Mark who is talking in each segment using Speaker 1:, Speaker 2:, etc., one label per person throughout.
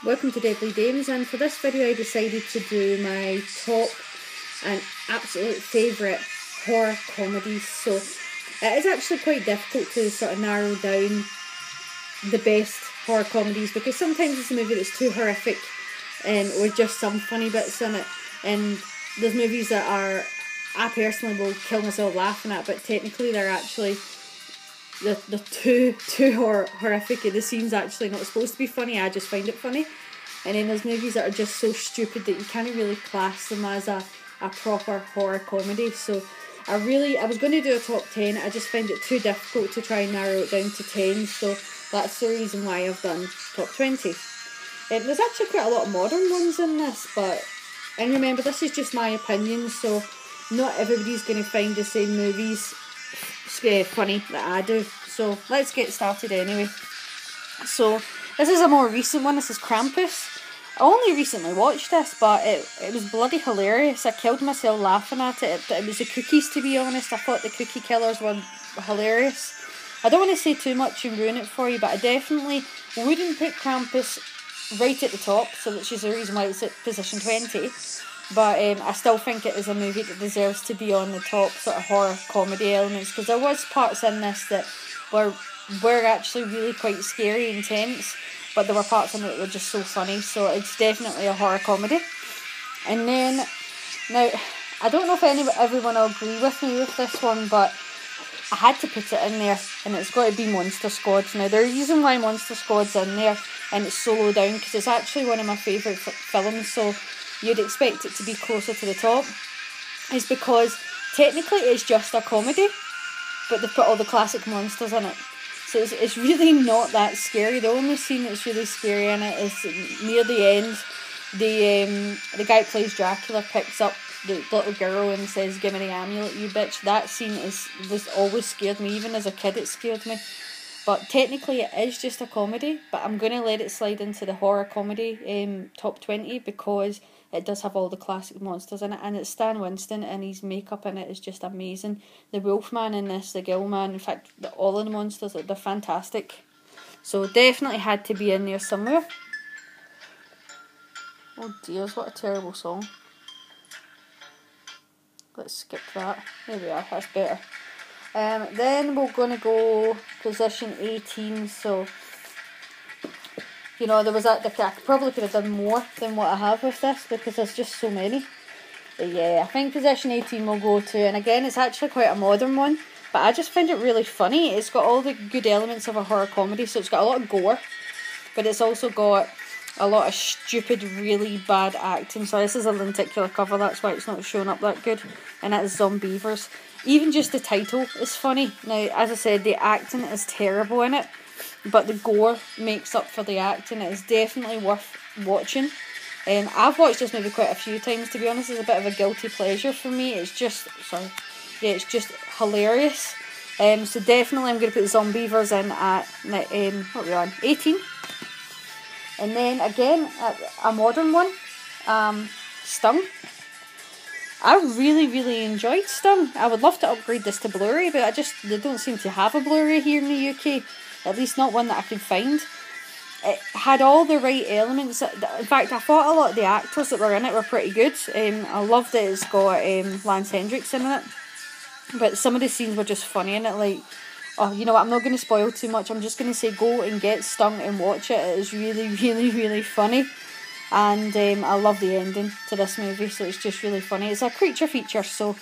Speaker 1: Welcome to Deadly Dames, and for this video I decided to do my top and absolute favourite horror comedies. So it is actually quite difficult to sort of narrow down the best horror comedies, because sometimes it's a movie that's too horrific and with just some funny bits in it, and there's movies that I personally will kill myself laughing at, but technically they're actually they're too horrific, and the scene's actually not supposed to be funny. I just find it funny. And then there's movies that are just so stupid that you can't really class them as a proper horror comedy. So I was going to do a top 10. I just find it too difficult to try and narrow it down to 10, so that's the reason why I've done top 20. There's actually quite a lot of modern ones in this, and remember, this is just my opinion, so not everybody's going to find the same movies funny that I do. So let's get started anyway. So this is a more recent one. This is Krampus. I only recently watched this, but it was bloody hilarious. I killed myself laughing at it. It was the cookies, to be honest. I thought the cookie killers were hilarious. I don't want to say too much and ruin it for you, but I definitely wouldn't put Krampus right at the top, so which is the reason why it's at position 20. But I still think it is a movie that deserves to be on the top sort of horror comedy elements, because there was parts in this that were actually really quite scary and tense, but there were parts in it that were just so funny, so it's definitely a horror comedy. And then, now, I don't know if everyone will agree with me with this one, but I had to put it in there, and it's got to be Monster Squad. Now, the reason why Monster Squad's in there, and it's so low down, because it's actually one of my favourite films, so you'd expect it to be closer to the top, is because technically it's just a comedy, but they've put all the classic monsters in it. So it's really not that scary. The only scene that's really scary in it is near the end. The guy who plays Dracula picks up the little girl and says, "Give me the amulet, you bitch." That scene was always scared me. Even as a kid, it scared me. But technically it is just a comedy, but I'm going to let it slide into the horror comedy top 20, because it does have all the classic monsters in it, and it's Stan Winston, and his makeup in it is just amazing. The Wolfman in this, the Gillman, in fact, all of the monsters, they're fantastic. So definitely had to be in there somewhere. Oh dears, what a terrible song. Let's skip that. There we are, that's better. Then we're going to go position 18, so there was I probably could have done more than what I have with this, because there's just so many. But yeah, I think position 18 will go to, and again, it's actually quite a modern one, but I just find it really funny. It's got all the good elements of a horror comedy, so it's got a lot of gore, but it's also got a lot of stupid, really bad acting. So this is a lenticular cover, that's why it's not showing up that good, and that is Zombievers. Even just the title is funny. Now, as I said, the acting is terrible in it, but the gore makes up for the acting. It is definitely worth watching. I've watched this movie quite a few times, to be honest. It's a bit of a guilty pleasure for me. It's just hilarious. So definitely I'm going to put Zombievers in at, what are we on, 18. And then again, a modern one, Stung. I really enjoyed Stung. I would love to upgrade this to Blu-ray, but they don't seem to have a Blu-ray here in the UK. At least not one that I can find. It had all the right elements. In fact, I thought a lot of the actors that were in it were pretty good. I loved that it's got Lance Henriksen in it. But some of the scenes were just funny in it. Like, oh, you know what, I'm not going to spoil too much. I'm just going to say go and get Stung and watch it. It is really funny. And I love the ending to this movie, so it's just really funny. It's a creature feature, so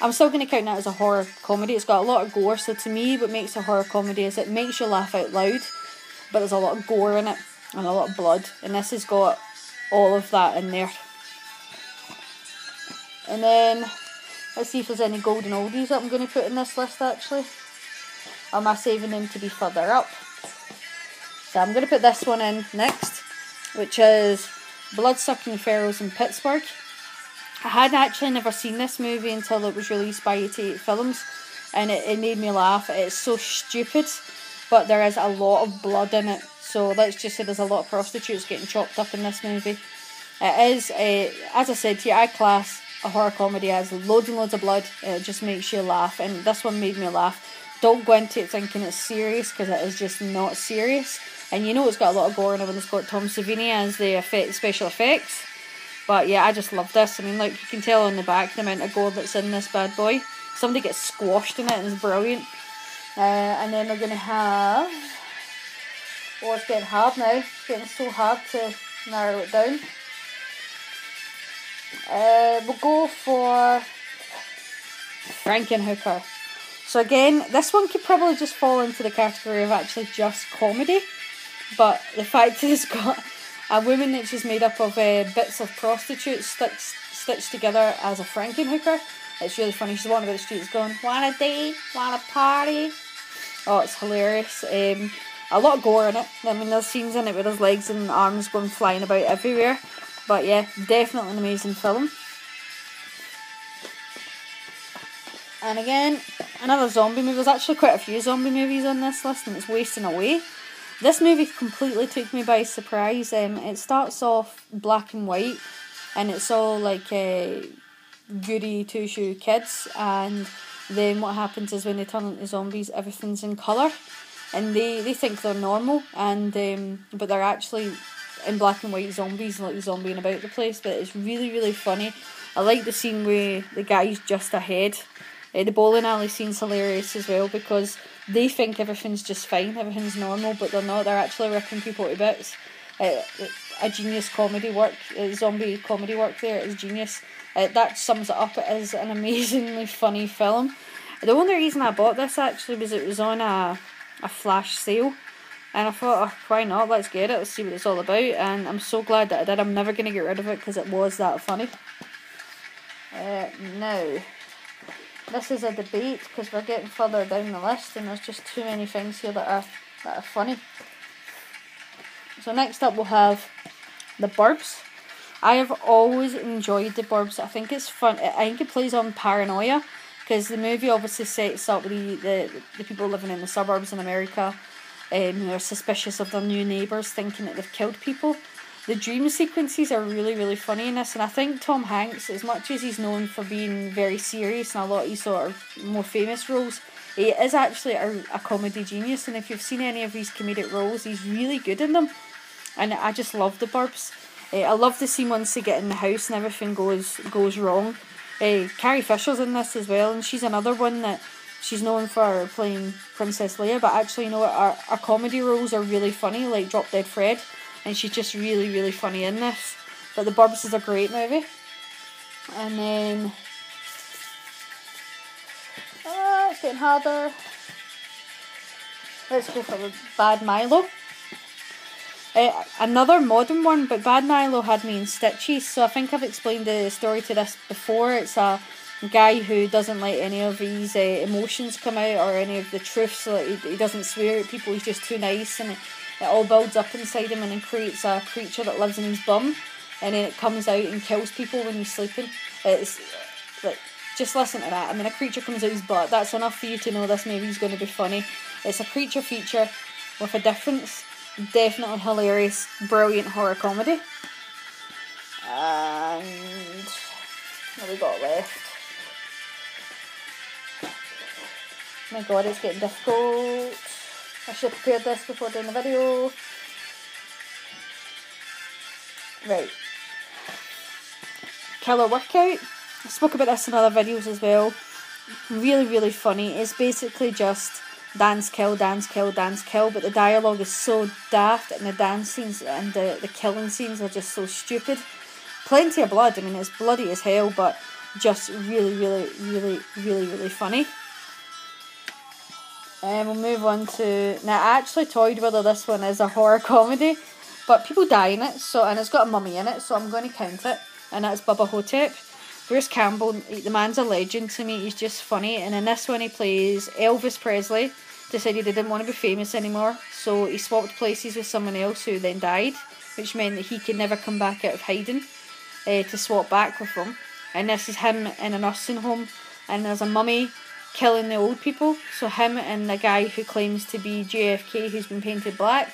Speaker 1: I'm still going to count that as a horror comedy. It's got a lot of gore, so to me what makes a horror comedy is it makes you laugh out loud, but there's a lot of gore in it and a lot of blood, and this has got all of that in there. And then let's see if there's any golden oldies that I'm going to put in this list actually. Or am I saving them to be further up? So I'm going to put this one in next, which is Bloodsucking Pharaohs in Pittsburgh. I had actually never seen this movie until it was released by 88 Films, and it made me laugh. It's so stupid, but there is a lot of blood in it. So let's just say there's a lot of prostitutes getting chopped up in this movie. It is, as I said to you, I class a horror comedy as loads and loads of blood. It just makes you laugh, and this one made me laugh. Don't go into it thinking it's serious, because it is just not serious. and you know it's got a lot of gore in it when it's got Tom Savini as the special effects. But yeah, I just love this. I mean, like, you can tell on the back the amount of gore that's in this bad boy. Somebody gets squashed in it and it's brilliant. And then we're going to have... Oh, it's getting hard now. It's getting so hard to narrow it down. We'll go for Frankenhooker. So again, this one could probably just fall into the category of actually just comedy. But the fact that it's got a woman that's just made up of bits of prostitutes stitched together as a Frankenhooker, it's really funny. She's walking about the streets going, "Want a date? Want a party?" Oh, it's hilarious. A lot of gore in it. I mean, there's scenes in it with his legs and arms going flying about everywhere. But yeah, definitely an amazing film. And again, another zombie movie. There's actually quite a few zombie movies on this list, and it's Wasting Away. This movie completely took me by surprise. It starts off black and white, and it's all like goody two-shoe kids, and then what happens is when they turn into zombies, everything's in colour. And they think they're normal, and but they're actually in black and white zombies, like zombieing about the place. But it's really, really funny. I like the scene where the guy's just ahead. The bowling alley scene's hilarious as well, because they think everything's just fine, everything's normal, but they're not. They're actually ripping people to bits. A genius comedy work, zombie comedy work there is genius. That sums it up. It is an amazingly funny film. The only reason I bought this actually was it was on a flash sale, and I thought, oh, why not, let's get it, let's see what it's all about, and I'm so glad that I did. I'm never going to get rid of it because it was that funny. Now, this is a debate because we're getting further down the list and there's just too many things here that are funny. So next up we'll have The Burbs. I have always enjoyed The Burbs. I think it's fun. I think it plays on paranoia, because the movie obviously sets up the people living in the suburbs in America who are suspicious of their new neighbours, thinking that they've killed people. The dream sequences are really, really funny in this, and I think Tom Hanks, as much as he's known for being very serious in a lot of his sort of more famous roles, he is actually a comedy genius, and if you've seen any of his comedic roles, he's really good in them, and I just love The Burbs. I love the scene once they get in the house and everything goes wrong. Carrie Fisher's in this as well, and she's another one that she's known for playing Princess Leia, but actually, you know what, our comedy roles are really funny, like Drop Dead Fred, and she's just really, really funny in this. But The Burbs is a great movie. And then it's getting harder. Let's go for Bad Milo. Another modern one, but Bad Milo had me in stitches, so I think I've explained the story to this before. It's a guy who doesn't let any of his emotions come out, or any of the truths, so he doesn't swear at people, he's just too nice, and it all builds up inside him and then creates a creature that lives in his bum, and then it comes out and kills people when he's sleeping. It's like, just listen to that. I mean, a creature comes out his butt, that's enough for you to know this movie's going to be funny. It's a creature feature with a difference. Definitely hilarious, brilliant horror comedy. And what have we got left? My god, it's getting difficult. I should have prepared this before doing the video. Right. Killer Workout. I spoke about this in other videos as well. Really, really funny. It's basically just dance, kill, dance, kill, dance, kill, but the dialogue is so daft, and the dance scenes and the killing scenes are just so stupid. Plenty of blood, I mean, it's bloody as hell, but just really, really, really, really, really funny. And we'll move on to... Now, I actually toyed whether this one is a horror comedy, but people die in it, so, and it's got a mummy in it, so I'm going to count it, and that's Bubba Hotep. Bruce Campbell, the man's a legend to me, he's just funny, and in this one he plays Elvis Presley. Decided he didn't want to be famous anymore, so he swapped places with someone else who then died, which meant that he could never come back out of hiding to swap back with them. And this is him in a nursing home, and there's a mummy killing the old people, so him and the guy who claims to be JFK, who's been painted black,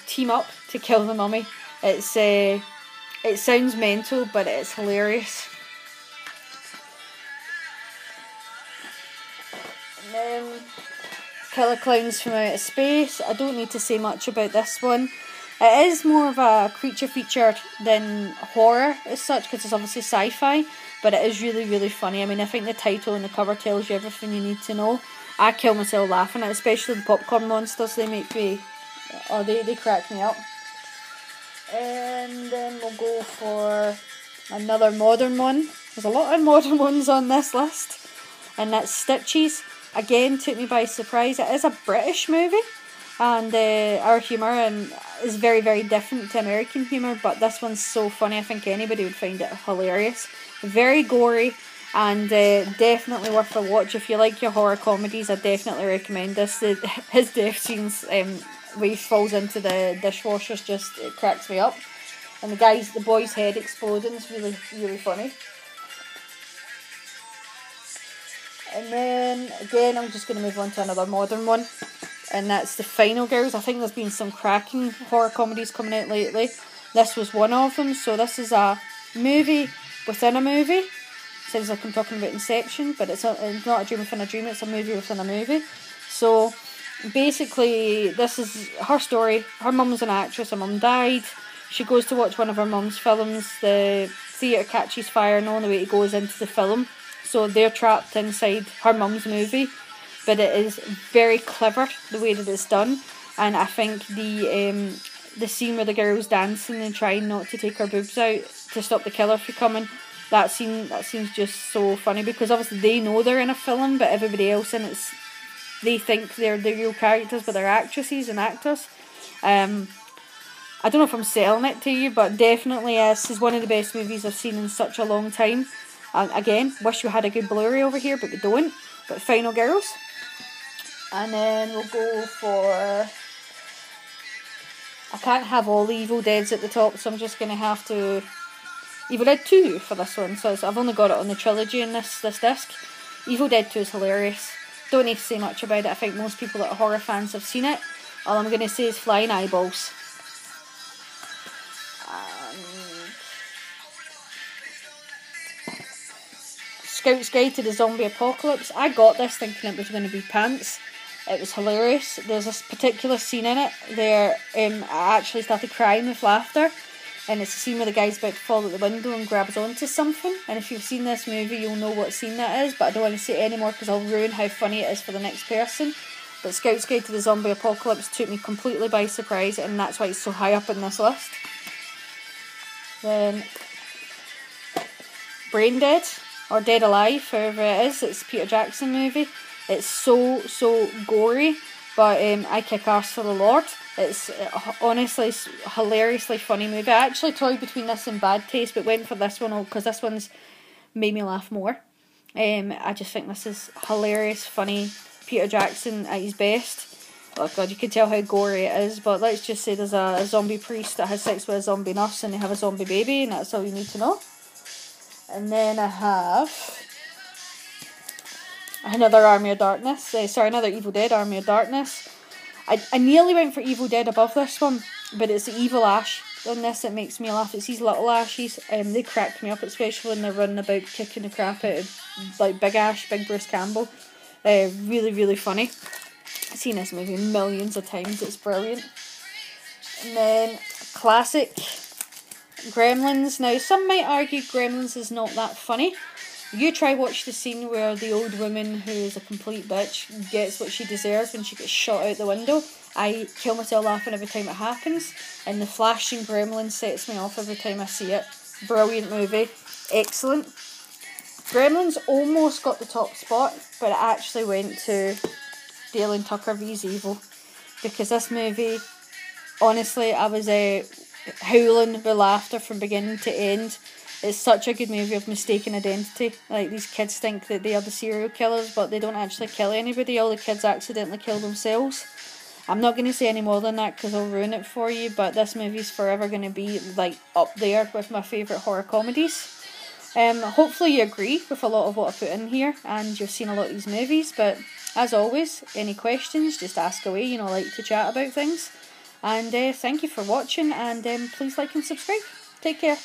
Speaker 1: team up to kill the mummy. It sounds mental, but it's hilarious. And then Killer Clowns from Outer Space. I don't need to say much about this one. It is more of a creature feature than horror as such, because it's obviously sci-fi, but it is really, really funny. I mean, I think the title and the cover tells you everything you need to know. I kill myself laughing at it, especially the popcorn monsters. They make me, they crack me up. And then we'll go for another modern one. There's a lot of modern ones on this list, and that's Stitches. Again, took me by surprise. It is a British movie, and our humour is very, very different to American humour, but this one's so funny. I think anybody would find it hilarious. Very gory, and definitely worth a watch. If you like your horror comedies, I definitely recommend this. His death scenes, where he falls into the dishwashers, it cracks me up. And the boy's head exploding is really, really funny. And then, again, I'm just going to move on to another modern one. And that's The Final Girls. I think there's been some cracking horror comedies coming out lately. This was one of them. So this is a movie within a movie. Sounds like I'm talking about Inception, but it's not a dream within a dream. It's a movie within a movie. So basically, this is her story. Her mum's an actress. Her mum died. She goes to watch one of her mum's films. The theatre catches fire, and on the way it goes into the film. So they're trapped inside her mum's movie, but it is very clever the way that it's done. And I think the scene where the girl's dancing and trying not to take her boobs out to stop the killer from coming, that scene's just so funny, because obviously they know they're in a film, but everybody else in it, they think they're the real characters, but they're actresses and actors. I don't know if I'm selling it to you, but definitely this is one of the best movies I've seen in such a long time. Again, wish we had a good Blu-ray over here, but we don't. But Final Girls. And then we'll go for... I can't have all the Evil Deads at the top, so I'm just going to have to... Evil Dead 2 for this one. So I've only got it on the trilogy in this disc. Evil Dead 2 is hilarious. Don't need to say much about it. I think most people that are horror fans have seen it. All I'm going to say is flying eyeballs. Scout's Guide to the Zombie Apocalypse. I got this thinking it was going to be pants. It was hilarious. There's this particular scene in it there. I actually started crying with laughter, and it's a scene where the guy's about to fall out the window and grabs onto something. And if you've seen this movie, you'll know what scene that is, but I don't want to say it anymore because I'll ruin how funny it is for the next person. But Scout's Guide to the Zombie Apocalypse took me completely by surprise, and that's why it's so high up in this list. Then Brain Dead, or Dead Alive, however it is. It's a Peter Jackson movie. It's so gory, but I kick arse for the Lord. It's honestly hilariously funny movie. I actually toyed between this and Bad Taste, but went for this one because this one's made me laugh more. I just think this is hilarious, funny, Peter Jackson at his best. Oh god, you can tell how gory it is, but let's just say there's a zombie priest that has sex with a zombie nurse and they have a zombie baby, and that's all you need to know. And then I have another Army of Darkness. Another Evil Dead, Army of Darkness. I nearly went for Evil Dead above this one, but it's the Evil Ash in this that makes me laugh. It's these little Ashes. They crack me up, especially when they're running about kicking the crap out of like Big Ash, Big Bruce Campbell. Really, really funny. I've seen this movie millions of times. It's brilliant. And then classic Gremlins. Now, some might argue Gremlins is not that funny. You try watch the scene where the old woman, who is a complete bitch, gets what she deserves when she gets shot out the window. I kill myself laughing every time it happens, and the flashing gremlin sets me off every time I see it. Brilliant movie. Excellent. Gremlins almost got the top spot, but it actually went to Dale and Tucker vs Evil, because this movie, honestly, I was howling with laughter from beginning to end. It's such a good movie of mistaken identity. Like, these kids think that they are the serial killers, but they don't actually kill anybody. All the kids accidentally kill themselves. I'm not going to say any more than that because I'll ruin it for you, but this movie's forever going to be like up there with my favourite horror comedies. Hopefully you agree with a lot of what I put in here and you've seen a lot of these movies, but as always, any questions, just ask away. I like to chat about things. And thank you for watching, and please like and subscribe. Take care.